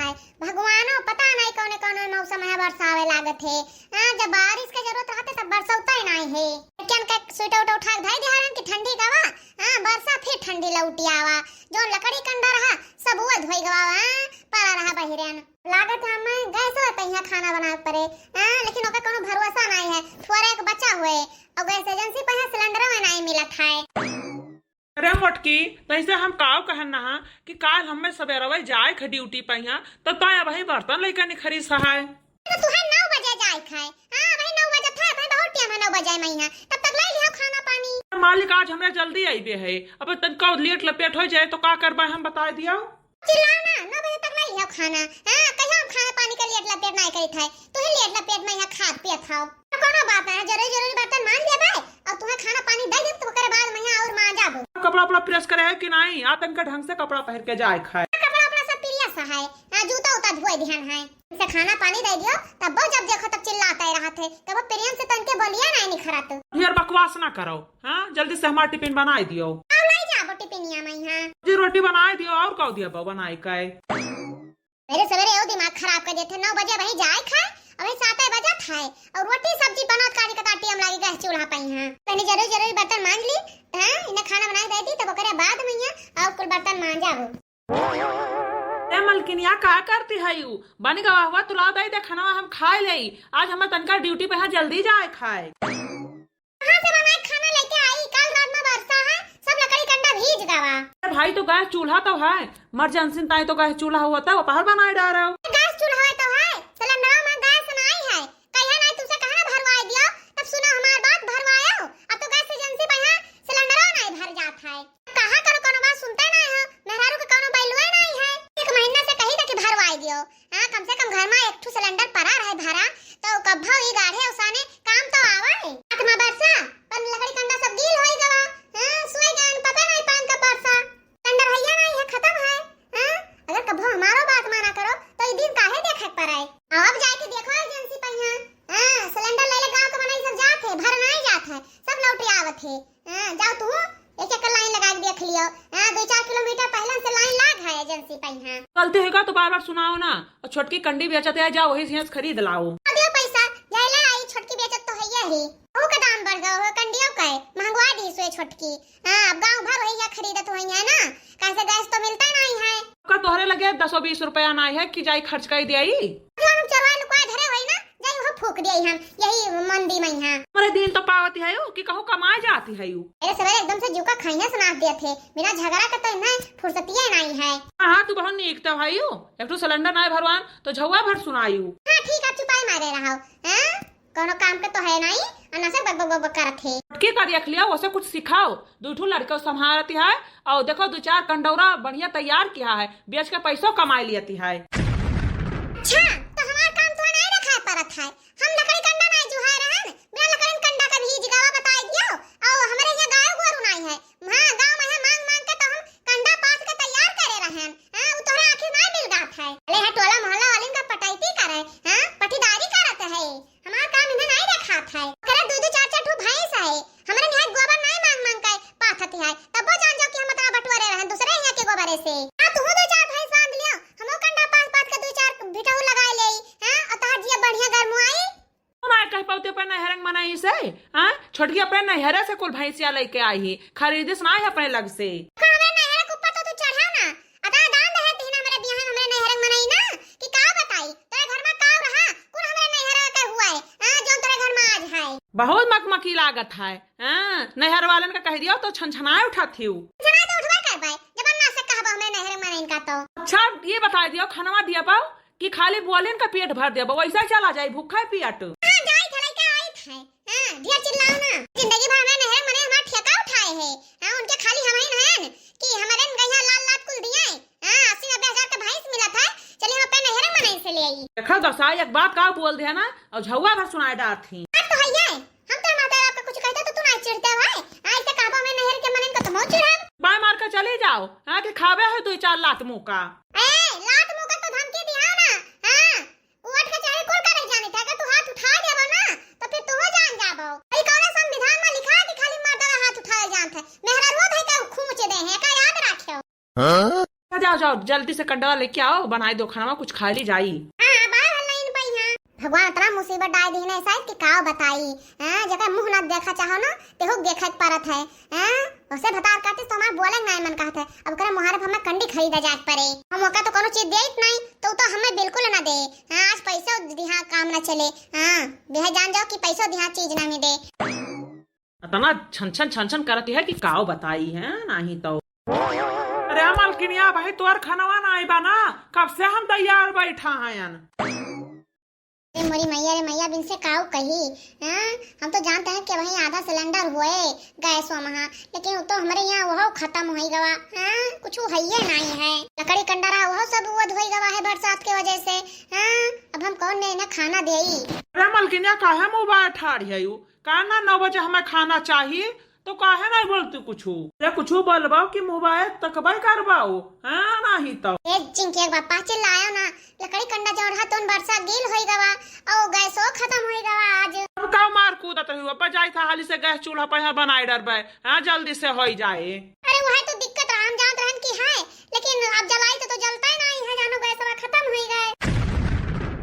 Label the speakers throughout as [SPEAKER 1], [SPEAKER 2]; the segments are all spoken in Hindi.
[SPEAKER 1] है। भगवानो पता नहीं कौने कौने मौसम है बरसावे लागत है। जब बारिश के जरूरत रहते तब बरसौता ही नहीं है। क्या का स्वेटर उठा उठा धाई दिहारन की ठंडी गवा बरसा फिर ठंडी लौटी आवा। जो लकड़ी कंडा रहा सब वो धोई गवा पड़ा रहा बहिरन। लागत है मैं गैस होता यहाँ खाना बनाए पड़े लेकिन ओका कोनो भरोसा नहीं है। थोड़ा एक बचा हुए और गैस एजेंसी पे सिलेंडर में नहीं मिलत है।
[SPEAKER 2] अरे मोटकी तैसे हम काव कहना हा कि काल हमें सवेरे जाए ख ड्यूटी पे यहाँ तो ताया वही बर्तन लेकर निखरी सहाय
[SPEAKER 1] तो तू है 9 बजे जाए खाए। भाई 9 बजे था भाई बहुत टाइम है 9 बजे में यहाँ तब तक ले लियो खाना पानी।
[SPEAKER 2] मालिक आज हमरा जल्दी आईबे है अब तनका लेट लपेट हो जाए तो का करबा हम बता दिया।
[SPEAKER 1] चिल्लाना 9 बजे तक ले लियो खाना। कहियो हम खाना पानी के लेट लपेट नहीं करी थे। तू ही लेट लपेट में यहाँ खाद पिए खाओ कोनो बात है। जरूरी बर्तन मान ले भाई और तुम्हें खाना पानी दे दे तो करे बाद में यहाँ और मां जाबो।
[SPEAKER 2] कपड़ा अपना प्रेस करे है कि नहीं आ तनका ढंग से कपड़ा पहन के जाए खाए।
[SPEAKER 1] कपड़ा अपना सब प्रिय सा है। जूता उता धोए ध्यान है से खाना पानी दे दियो तब जब देखो तब चिल्लाते रहा थे तब प्रेम से तनके बोलिया नहीं निखरत।
[SPEAKER 2] यार बकवास ना करो जल्दी से हमारा टिफिन बना दियो।
[SPEAKER 1] अब ले जाबो टिफिनिया में यहाँ
[SPEAKER 2] जी रोटी बना दियो और कह दिया बनाई के
[SPEAKER 1] मेरे सवेरे यो दिमाग खराब कर देते। 9 बजे वही जाए खाए अभी 7 बजे खाए और रोटी सब्जी बनत काटी कटाटी हम लागी गैस चूल्हा पे यहाँ तनी जरूरी बर्तन मान ली इन्हें खाना बना दे दी तब ओकरे बाद में यहाँ और कुल बर्तन मान जाबो।
[SPEAKER 2] ए मलकिनिया का करती है यू बन गवा हुआ तुला दे दे खाना हम खाए ले। आज हमें तनका ड्यूटी पे जल्दी जाए खाए।
[SPEAKER 1] कहां से बनाए खाना लेके आई? कल रात में वर्षा है सब लकड़ी कंडा भीज गवा।
[SPEAKER 2] भाई तो गैस चूल्हा तो है इमरजेंसी ताई तो गैस चूल्हा हुआ था वो पहल बनाए डालो।
[SPEAKER 1] गैस चूल्हा तो है सिलेंडर में गैस नहीं है। कहिया नहीं तुमसे कहा ना भरवाए दियो तब सुनो हमार बात भरवायो। अब तो गैस एजेंसी पे यहाँ सिलेंडर नहीं भर जात है। कहा करो कोनो बात सुनते नहीं हो। मेहरारू के कोनो बैलुए नहीं है। 1 महीना से कही था कि भरवाए दियो। कम से कम घर में एक ठू सिलेंडर पड़ा रहे भरा तो कब्भा ही गाढ़े उसाने काम तो आवे। आत्मा बरसा पर लकड़ी कंडा सब गील होई गवा। सोई जान पता नहीं पान का बरसा सिलेंडर भैया नहीं है खत्म है। अगर कब्भा हमारो बात माना करो तो ये दिन काहे देखे पड़े। अब जाके देखो एजेंसी पे यहाँ सिलेंडर ले ले गांव के बनाई सब जात है भर नहीं जात है सब लौटे आवत है। जाओ तू एक लाइन लगा के देख लियो। 2-4 किलोमीटर पहले से लाइन लाग है एजेंसी पे यहाँ।
[SPEAKER 2] गलती होगा तो बार बार सुनाओ ना और छोटकी कंडी बेचते है जाओ वही से खरीद लाओ।
[SPEAKER 1] दियो पैसा जाइला आई छोटकी बेचत तो है यही ओ का दाम बढ़ गयो है कंडियो का महंगवा दी सोए छोटकी। अब गांव भर वही या खरीदत होई है ना कैसे गैस तो मिलता नहीं है।
[SPEAKER 2] का तोहरे लगे 10-20 रुपया नहीं है कि जाई खर्च कर दियाई।
[SPEAKER 1] हम चरवा लुका धरे होई ना जाई वो फूक दिया हम यही मंदी में यहाँ।
[SPEAKER 2] हमारे दिन तो पावती है कि कहूँ कमाए जाती है यू।
[SPEAKER 1] मेरे सवेरे एकदम से जुका खाइया सुना दिए थे बिना झगड़ा का तो ना फुर्सतिया नहीं है।
[SPEAKER 2] हाँ तू बहुत नीक तो है यू एक तो सिलेंडर नहीं भरवान तो झुआ भर सुनायू।
[SPEAKER 1] हाँ ठीक है चुपाई मारे रहा हो कोनो काम के तो है नहीं अन्ना से बक बक करत है।
[SPEAKER 2] की कर रख लिया वैसे कुछ सिखाओ। 2 लड़के संभालती है और देखो 2-4 कंडौरा बढ़िया तैयार किया है बेच के पैसों कमाई लेती है।
[SPEAKER 1] अच्छा तो हमारा काम तो नहीं रखा परत है। हम लकड़ी कंडा नहीं जुहाए रहन बिना लकड़ी कंडा का भीज गावा बताई दियो और हमारे यहाँ गाय गोरु नहीं है। गांव में है मांग मांग के तो हम कंडा पास के तैयार करे रहन। वो तोरा आखिर नहीं मिल गात है। अरे है टोला मोहल्ला वाले का पटाईती करे पटीदारी करत है। हमारा काम इन्हें नहीं रखा है। करे 2-4 ठू भैंस है हमारे यहाँ गोबर नहीं मांग मांग के पाथत है तब वो जान जाओ कि हम इतना बटवारे रहन दूसरे यहाँ के गोबरे से। तू 2-4 भैंस बांध लियो हमो कंडा पास पास के 2-4 भिटाऊ लगा ले और तार जिया बढ़िया गरमुआई
[SPEAKER 2] ना कह पाते पे नहरंग मनाई से छोटकी अपने नहरे से कुल भैंसिया लेके आई ही खरीदिस ना है अपने लग से।
[SPEAKER 1] हमें नहर के ऊपर तो तू चढ़ा ना अदा दान रहे तीन हमारे बियाह हमरे नहरंग मनाई ना कि का बताई तेरे घर में का रहा कुल हमरे नहर के हुआ है जो तेरे घर में आज है।
[SPEAKER 2] बहुत मकमकी लागत है नहर वालन का कह दियो तो छनछनाए उठाती हूँ।
[SPEAKER 1] छना तो उठवा करबे जब अन्ना से कहबो हमरे नहरंग मनाई का तो।
[SPEAKER 2] अच्छा ये बता दियो खाना दिया पाओ कि खाली बोलेन का पेट भर दिया वैसा चला जाए भूखा पियाट।
[SPEAKER 1] जाई थले के आई थे ढेर चिल्लाओ ना जिंदगी भर में नहर मने हमार ठेका उठाए है उनके खाली हम ही नहन कि हमारे गैया लाल लाल कुल दिए 80-90 हजार का भैंस मिला था चलिए हम अपने नहर मनाई से ले आई।
[SPEAKER 2] देखा दसाई एक बात का बोल दिया ना और झुआ भर सुनाए डार थी।
[SPEAKER 1] तो है हम तो माता आपका कुछ कहते तो तू नहीं चिढ़ते भाई ऐसे कहबो में नहर के मनन का तो मौत चिढ़ा
[SPEAKER 2] बाय मार कर चले जाओ कि खावे है 2-4 लात मुंह का।
[SPEAKER 1] लात मुंह का तो धमकी दिया ना उठ के चाहे कुल करे जाने था अगर तू हाथ उठा देबो ना तो फिर तू हो जान जाबो। ई कौन संविधान में लिखा है कि खाली मर्द हाथ उठाए जानत है मेहरा रोज है का खूंच दे है का याद रखियो।
[SPEAKER 2] जा जाओ जाओ जल्दी से कंडा लेके आओ, बनाई दो खाना, कुछ खा ली जाई।
[SPEAKER 1] हां बाहर लाइन पई हां भगवान इतना मुसीबत डाल दी ना शायद कि का बताई। हां जका मुंह ना देखा चाहो ना तेहो देखत परत है। हां उसे भतार काटे तो हमार बोले ना मन कहत है। अब करे मुहारे हमें कंडी खरीदा जात पड़े, हम मौका तो कोनो चीज देत नहीं तो हमें बिल्कुल ना दे। हां आज पैसा दिहा काम ना चले। हां बेह जान जाओ कि पैसा दिहा चीज ना मिले।
[SPEAKER 2] इतना छन छन करती है कि काओ बताई है नहीं तो। अरे मालकिनिया भाई तोर खानवा ना आई बा ना, कब से हम तैयार बैठा हैं।
[SPEAKER 1] मोरी मैया रे मैया बिन से काऊ कही। हां हम तो जानते हैं कि वही आधा सिलेंडर हुए गैस वहाँ, लेकिन तो हमारे यहाँ वह खत्म हो गवा। हां कुछ हइये नहीं है, लकड़ी कंडरा वह सब वो धोई गवा है बरसात के वजह से। हां अब हम कौन ने ना खाना देई।
[SPEAKER 2] अरे मालकिनिया काहे मोबाइल ठाड़ी है यू, का ना 9 बजे हमें खाना चाहिए तो काहे नहीं बोलती कुछ या कुछ बोलबाओ कि मोबाइल तकबई करवाओ। हां नहीं तो
[SPEAKER 1] ए चिंकी बापा चिल्लायो ना, लकड़ी कंडा जोड़ा तो बरसा गिल होई गवा और गैसो खत्म होई गवा आज।
[SPEAKER 2] अब का मार कूदत हुआ पर जाई था हाली से गैस चूल्हा पर बनाई डरबे। हां जल्दी से होई जाए।
[SPEAKER 1] अरे वह तो दिक्कत हम जानत रहन की है, लेकिन अब जलाई तो जलता ही नहीं है, जानो गैसवा खत्म होई गए।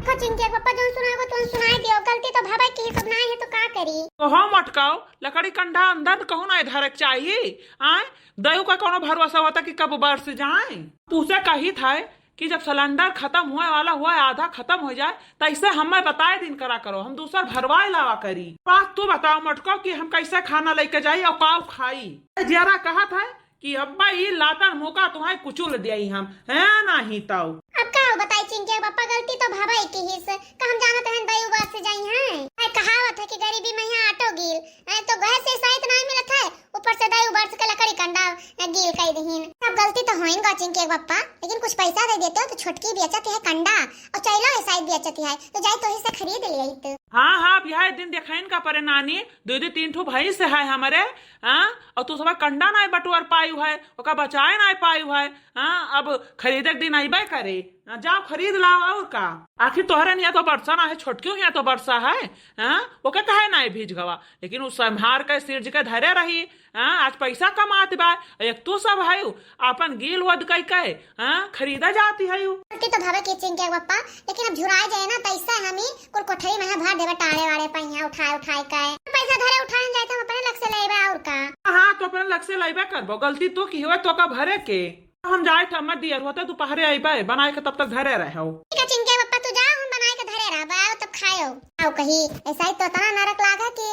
[SPEAKER 1] को चिंकी पापा जो सुनाओ तो सुनाई दियो, गलती तो भाई की सब नहीं है तो का करी।
[SPEAKER 2] तो हम अटकाओ लकड़ी कंडा अंदर कहूँ ना इधर चाहिए। आए दयु का कोनो भरोसा होता कि कब बरस जाए। तुझसे कही था कि जब सिलेंडर खत्म हुए वाला हुआ आधा खत्म हो जाए तो ऐसे हमें बताए दिन करा करो, हम दूसरा भरवाए लावा करी। बात तू बताओ मटको कि हम कैसे खाना लेके जाई और काव खाई। जरा कहा था कि अब्बा ये लाता मौका तुम्हारे कुचल दिया हम है नहीं तो।
[SPEAKER 1] अब का बताई चिंकी पापा गलती तो भाई की हिस का हम जानत हैं दयु बात से जाई हैं। ऐ कहावत है कि गरीबी में यहाँ आटो गिल, तो गैस से सहित नहीं मिलत है, ऊपर से दयु बरस के लकड़ी कंडा गिल कई दहीन। सब गलती तो होइन गा चिंकी पापा, लेकिन कुछ पैसा दे देते हो तो छोटकी बेचत है कंडा और चैला है शायद बेचत है तो जाई तो ही से खरीद लिया तो।
[SPEAKER 2] हाँ हाँ यह दिन देखाइन का परे नानी 2-3 ठो भैंस है हमारे। हाँ और तू सब कंडा नहीं बटुआर पायु है, ओका बचाए नहीं पायु है। हाँ अब खरीदे दिन अबे करे, जाओ खरीद लाओ। और का आखिर तोहरे यहाँ तो बरसा ना है, छोटकियों यहाँ तो बरसा है। हाँ वो क्या कहे ना भीज गवा, लेकिन उस संहार के सिरज के धरे रही। हाँ आज पैसा कमाती बा, एक तू सब है अपन गिल वद कई कहे। हाँ खरीदा जाती है
[SPEAKER 1] तो भावे की चिंकी पापा, लेकिन अब झुराए जाए ना तैसा हमी कुल कोठरी में भर देवे टाड़े वाले पहिया उठाए उठाए के पैसा धरे उठाए जाए तो अपने लग से लेबे। और का
[SPEAKER 2] हाँ तो अपने लग से लेबे करबो, गलती तो की हुआ तो का भरे के हम जाए थे मत दियर होता दोपहरे आइबे बनाए के तब तक धरे रहो।
[SPEAKER 1] ठीक है चिंकी पापा तू जाओ हम बनाए के धरे रहबे आओ तब खाओ। आओ कही ऐसा ही तो तना नरक लागा कि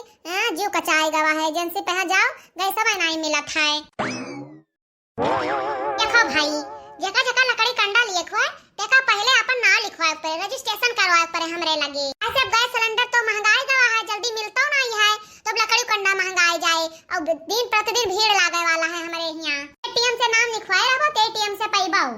[SPEAKER 1] जीव कचाई गवा है एजेंसी पे जाओ गैस सब नहीं मिला था। देखो भाई जका जका लकड़ी कंडा लिए खो देखा पहले अपन नाम लिखवाए पर रजिस्ट्रेशन करवाए पर हमरे लगे। ऐसे गैस सिलेंडर तो महंगाई गवा है, जल्दी मिलता नहीं है तो लकड़ी कंडा महंगाई जाए और दिन प्रतिदिन भीड़ लागे वाला है हमारे यहाँ। एटीएम से नाम लिखवाए रहो तो एटीएम से पैबाओ।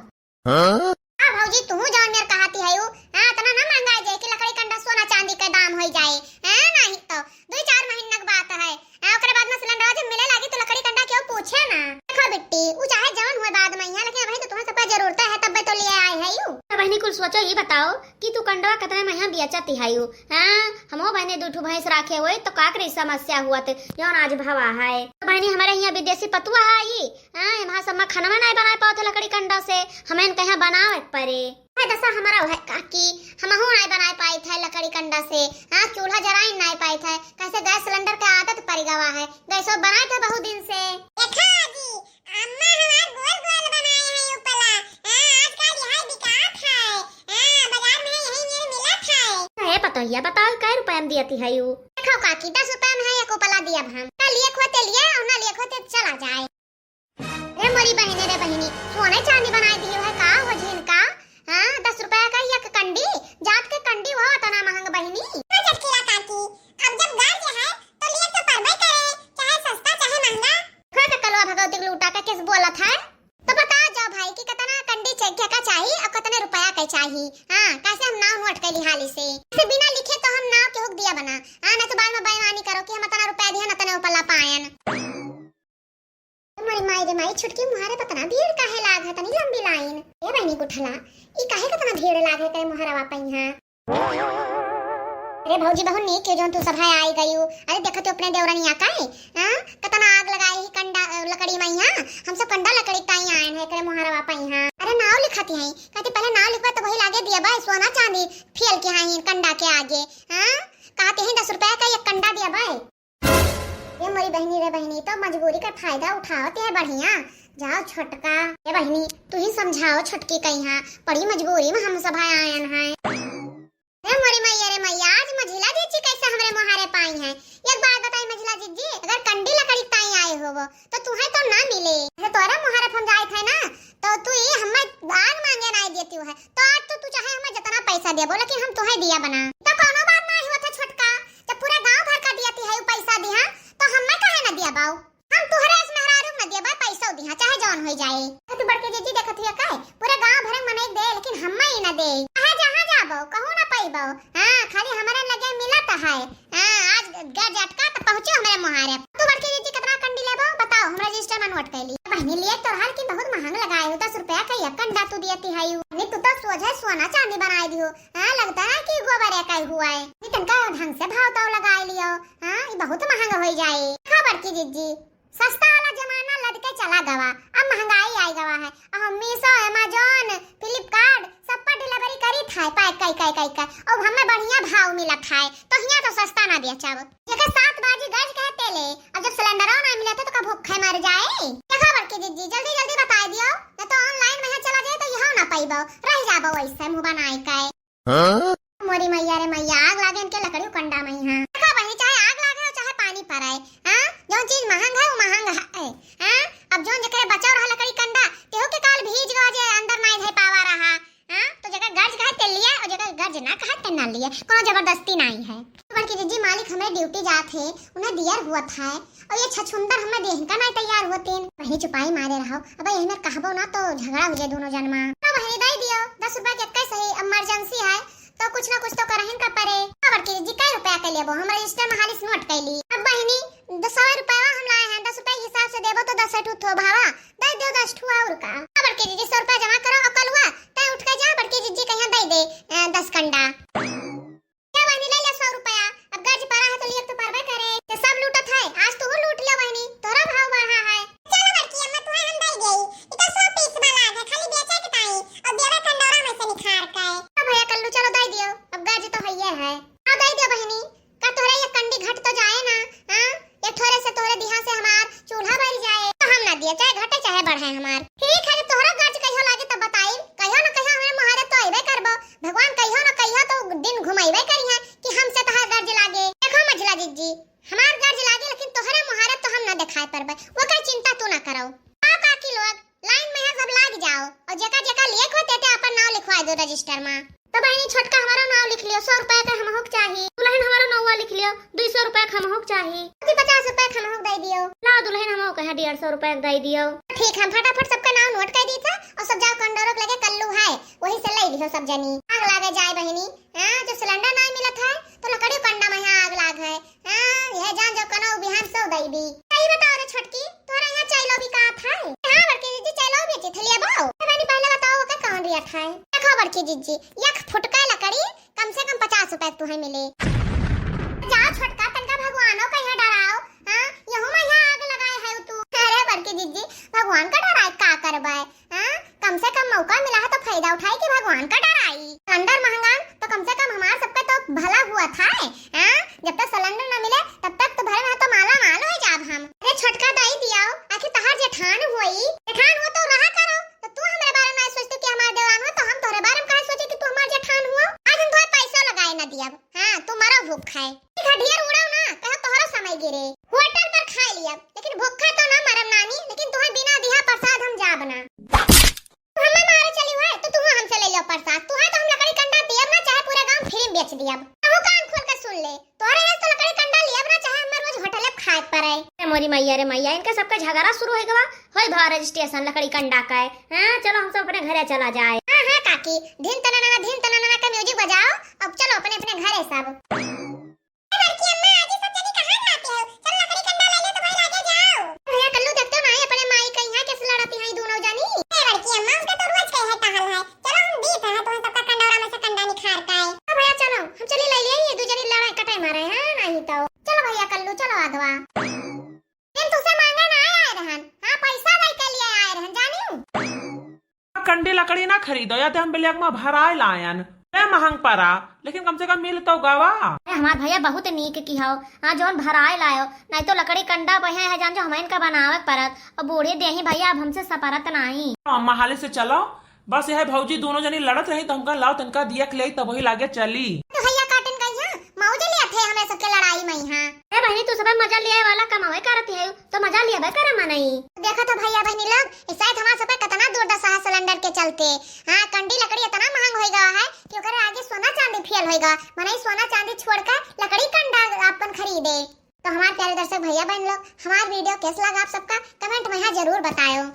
[SPEAKER 1] हां भौजी तू जान मेर कहती है हां तना ना महंगाई जाए कि लकड़ी कंडा सोना चांदी का दाम हो जाए। हां नहीं तो 2-4 महीने की बात है, ओकरे बाद में सिलेंडर जब मिले लगी तो लकड़ी कंडा क्यों पूछे ना। देखो बिट्टी उ चाहे जवन हुए बाद में यहाँ, लेकिन भाई तो तुम्हें सब जरूरत है तब तो लिए आए है यू। बहनी कुछ सोचो ये बताओ कि तू कंडवा कितने में यहाँ बेचती है यू। हां हमो बहने 2 भैंस रखे हुए तो काकरी समस्या हुआ थे जौन आज भवा है। तो बहनी हमारे यहाँ विदेशी पतुआ है ये। हां यहाँ सब खाना नहीं बना पाओ लकड़ी कंडा से, हमें कहीं बनावे परे दसा हमारा है काकी हमहु नहीं बना पाई थे लकड़ी कंडा से। हां चूल्हा जराई नहीं पाई थे, कैसे गैस सिलेंडर के आदत पड़ गवा है, गैसो बनाए थे बहुत दिन से। देखा जी अम्मा हमार गोल गोल बनाए है उपला। हां आजकल यह बिकात है, हां बाजार में यही मेरे मिलत है। है पता है बताओ कै रुपए में दियती है यू। देखो काकी 10 रुपए में है एक उपला दिया हम, का लिए खोते लिए और ना लिए खोते चला जाए। रे मोरी बहने रे बहनी सोने चांदी बनाई दी है का हो झिनका। हां 10 रुपए का एक कंडी जात के कंडी हो तना महंग बहनी। जटकीला काकी अब जब गाज है तो लिए तो परबे करे चाहे सस्ता चाहे महंगा। का कलवा भगवती लूटा का किस बोलत है तो बता जाओ भाई कि कितना कंडी चाहिए का चाहिए और कितने रुपया का चाहिए। हां कैसे हम नाम नोट कर लिहाली से बिना लिखे तो हम नाम के हुक दिया बना। हां ना तो बाद में बेईमानी करो कि हम इतना रुपया दिया ना तने ऊपर ला पायन। हमारी माई रे माई छुटकी मुहारे पतना भीड़ काहे लाग है तनी लंबी लाइन। ए बहनी गुठला ई काहे कतना भीड़ लाग है करे मुहारवा पइहा। अरे भौजी बहुत नीक है जोन तू सभा आई गयू। अरे देखत अपने देवरनिया काहे हां कतना आग लगाई कंडा लकड़ी मैया, हम सब कंडा लकड़ी ताई आए है करे मुहारवा पइहा। अरे नाव जाती हैं। कहती पहले नाम लिखवा तो वही लागे दिया भाई सोना चांदी फेल के हैं कंडा के आगे। हां कहते हैं 10 रुपया का एक कंडा दिया भाई। ये मेरी बहनी रे बहनी तो मजबूरी का फायदा उठाते है बढ़िया। जाओ छोटका ये बहनी तू ही समझाओ छोटकी कहीं बड़ी मजबूरी में हम सब आयन हैं। रे मोरी मैया रे मैया आज मझिला जीजी कैसे हमरे मोहारे पाई हैं। एक बात बताई मझिला जीजी अगर कंडी लकड़ी ताई आए होवो तो तुम्हें तो ना मिले तोरा मोहारे हम जाए थे ना तो तू ये हमें दान मांगे ना देती है तो आज तो तू चाहे हमें जितना पैसा दे बोले कि हम तुम्हें दिया बना तो कोनो बात ना हुआ था छोटका जब पूरा गांव भर का दिया है पैसा दिया तो हमें काहे ना दिया बाऊ हम तुहरे इस मेहरारू ना दिया पैसा दिया चाहे जौन हो जाए। तू बड़के जीजी देखत हिया काहे पूरा गांव भर मने दे लेकिन हमें ही ना दे कहां जहां जाबो कहू ना पाइबो। हां खाली हमारे लगे मिलत है। हां आज गज अटका तो पहुंचो हमारे मोहारे। तू बड़के जीजी कितना कंडी लेबो बताओ हम रजिस्टर में नोट कैली बहनी लिए तो हाल की बहुत महंग लगाए हो 10 रुपया का एक कंडा तू दियती है नहीं तू तो सोझे सोना चांदी बनाई दियो। हां लगता है कि गोबर एक ही हुआ है नहीं तनका ढंग से भाव तो लगाई लियो। हां ये बहुत महंगा हो जाए। हां बड़की जीजी सस्ता वाला जमाना लड़के चला गवा अब महंगाई आई गवा है। अब मीशो अमेज़न फ्लिपकार्ट सब पर डिलीवरी करी था पैक कई और हमें बढ़िया भाव मिला था तो हिया तो सस्ता ना बेचाव जेकर 7 बाजी गज कहते ले अब जब सिलेंडर ना मिले तो का भूखे मर जाए। क्या खबर की जीजी जल्दी जल्दी बता दियो न तो ऑनलाइन में चला जाए तो यहां ना पाइबो रह जाबो वैसे मुंह बनाई काय। मोरी मैया रे मैया आग लागे इनके लकड़ी कंडा में हां का बनी चाहे आग लागे चाहे पानी पराए। हां जो चीज महंग है वो महंग है। हां अब जोन जकरे बचाव रहा लकड़ी कंडा तेहो के काल भीज गो जे अंदर नहीं धै पावा रहा। हां तो जगह गज कहे ते लिया और जगह गज ना कहे ते ना लिया कोनो जबरदस्ती नहीं है। बल्कि जीजी मालिक हमें ड्यूटी जात है उन्हें दियर हुआ था और ये छछुंदर हमें देख का नहीं तैयार होते वही चुपाई मारे रहो अब यही में कहबो ना तो झगड़ा हो जाए दोनों जन में तो वही दे दियो 10 रुपया के कैसे सही इमरजेंसी है तो कुछ ना कुछ तो करहिन का परे। खबर की जी काय रुपया के लेबो हम रजिस्टर में हालिस नोट कैली अब बहनी 100 रुपया हम लाए हैं 10 रुपया हिसाब से देबो तो 10 ठो भावा दे दो 10 ठो और का। खबर की जी 100 रुपया जमा करो अकल हुआ तै उठ के जा बड़की जीजी कहिया दे दे 10 कंडा क्या बहनी ले ले 100 रुपया अब गज परा है तो लिए तो परबे करे ते सब लूटत है आज तू लूट लियो बहनी तोरा भाव बढ़ा है। चलो बड़की अम्मा तुम्हें हम दे गई ई तो 100 पीस वाला है खाली बेचे के ताई और देवे कंडोरा में से निखार के अब भैया कल्लू चलो दे दियो अब गज तो भैया है आ दे दियो बहनी का तोरे ये कंडी घट तो जाए ना। हां ये थोड़े से तोरे दिहा से हमार चूल्हा भर जाए तो हम ना दिए चाहे घटे चाहे बढ़े हमार ठीक है तोरा गज कहियो लागे तो बताई कहियो ना कहियो हमें मोहरे तो आइबे करबो भगवान कहियो ना कहियो तो दिन घुमाइबे करिया कि हमसे तोहर गज लागे। देखो मझला जीजी हमार गज लागे लेकिन तोहरे मोहरे तो हम ना दिखाई परबे वो का चिंता तू ना करो। आ काकी लोग लाइन में है सब लाग जाओ और जका जका लेख होते ते अपन नाम लिखवा दो रजिस्टर में तो बहनी छोटका हमारा नाम लिख लियो 100 रुपया का हम होक चाहिए दुल्हन हमारा नौवा लिख लियो 200 रुपया का हम होक चाहिए 50 रुपया का हम होक दे दियो ला दुल्हन हम होक है 150 रुपया दे दियो। ठीक हम फटाफट सबका नाम नोट कर दी था और सब जाओ कंडोरक लगे कल्लू है वही से ले लियो सब जनी आग लागे जाए बहनी। हां जो सिलेंडर नहीं मिला था तो लकड़ी कंडा में आग लाग है। हां यह जान जो कनो बिहान सो दई दी सही बताओ रे छोटकी तोरा यहां चाइलो भी का था। हां बड़की जीजी चाइलो बेचे थे ले बाओ मैंने पहले बताओ का कौन रिया था देखो बड़की जीजी एक फुटका लकड़ी कम से कम 50 रुपए तुम्हें मिले जाओ छोटका तनका भगवानो का यहां डराओ। हां यहू में यहां आग लगाए है तू अरे बड़की जीजी भगवान का डराए का करबे। हां कम से कम मौका मिला है तो फायदा उठाए कि भगवान का डराई सिलेंडर महंगा तो कम से कम हमार सबका तो भला हुआ था। हां जब तक सिलेंडर न मिले तब तक तो भरे में तो माला माल हो जाब हम। अरे छोटका दई दियाओ आखिर तहार जेठान होई जेठान हो तो रहा करो तो तू हमारे बारे में सोचती कि हमार देवान हो तो हम तोरे बारे में काहे सोचे कि तू हमार जेठान हुआ आज हम तोरे पैसा लगाए ना दिया। हां तू मरो भूख खाए घटिया उड़ाओ ना कहो तोहरा समय गिरे होटल पर खा लिया लेकिन भूखा तो ना मरम नानी लेकिन तुम्हें बिना दिया प्रसाद हम जा बना हमें मारे चली हुआ तो तू हमसे ले लो प्रसाद तू है तो हम लकड़ी कंडा दियब ना चाहे पूरा गांव फ्री में बेच दियब तू कान खोल के सुन ले तोरे है तो लकड़ी कंडा लियब ना चाहे हम रोज होटल में खाए पड़े। मोरी मैया रे मैया इनका सबका झगड़ा शुरू हो गवा होय भा रजिस्ट्रेशन लकड़ी कंडा का है। हां चलो हम सब अपने घरे चला जाए। हां हां काकी धीन तनाना का म्यूजिक बजाओ अब चलो अपने अपने घरे सब। लड़की अम्मा आज सब जनी कहां जाते हो चल लकड़ी कंडा ले ले तो भाई आगे जाओ भैया कल्लू देखते हो ना अपने माई का यहां कैसे लड़ती हैं दोनों जनी। लड़की अम्मा उसका तो रोज कहे टहल है चलो हम भी था तो सबका कंडोरा में से कंडा निखार का है। हां भैया चलो हम चली ले लिए ये दो जनी लड़ाई कटाई मारे हैं नहीं तो चलो भैया कल्लू चलो आगवा तुसे मांगा ना आए रहन। हां पैसा दे के लिए आए रहन जानियो
[SPEAKER 2] कंडे कंडी लकड़ी ना खरीदो या तो हम बेलिया में भराए लायन महंग पड़ा लेकिन कम से कम मिल तो गवा।
[SPEAKER 1] हमार भैया बहुत नीक की हो हाँ जौन भराए लायो नहीं तो लकड़ी कंडा बहे है जान जो हमारे का बनावे परत और बूढ़े देही भैया अब हमसे सपरत नहीं।
[SPEAKER 2] अम्मा हाले से चलो बस यह भौजी दोनों जनी लड़त रही तो हमका लाओ तनका दिया के ले तब वही लागे चली।
[SPEAKER 1] तो भैया काटन का यहाँ मौजे लिया थे हमें सबके लड़ाई में यहाँ ए बहनी तू सब मजा लिया वाला कमावे करत है तो मजा लिया बे करे मनई देखा तो भैया बहनी लोग शायद हमारे सब कितना दुर्दशा है सिलेंडर के चलते। हाँ कंडी लकड़ी इतना महंग हो गया है कि ओकरे आगे सोना चांदी फेल होएगा मनई सोना चांदी छोड़कर लकड़ी कंडा अपन खरीदे। तो हमारे प्यारे दर्शक भैया बहन लोग हमारा वीडियो कैसा लगा आप सबका कमेंट में यहाँ जरूर बताओ।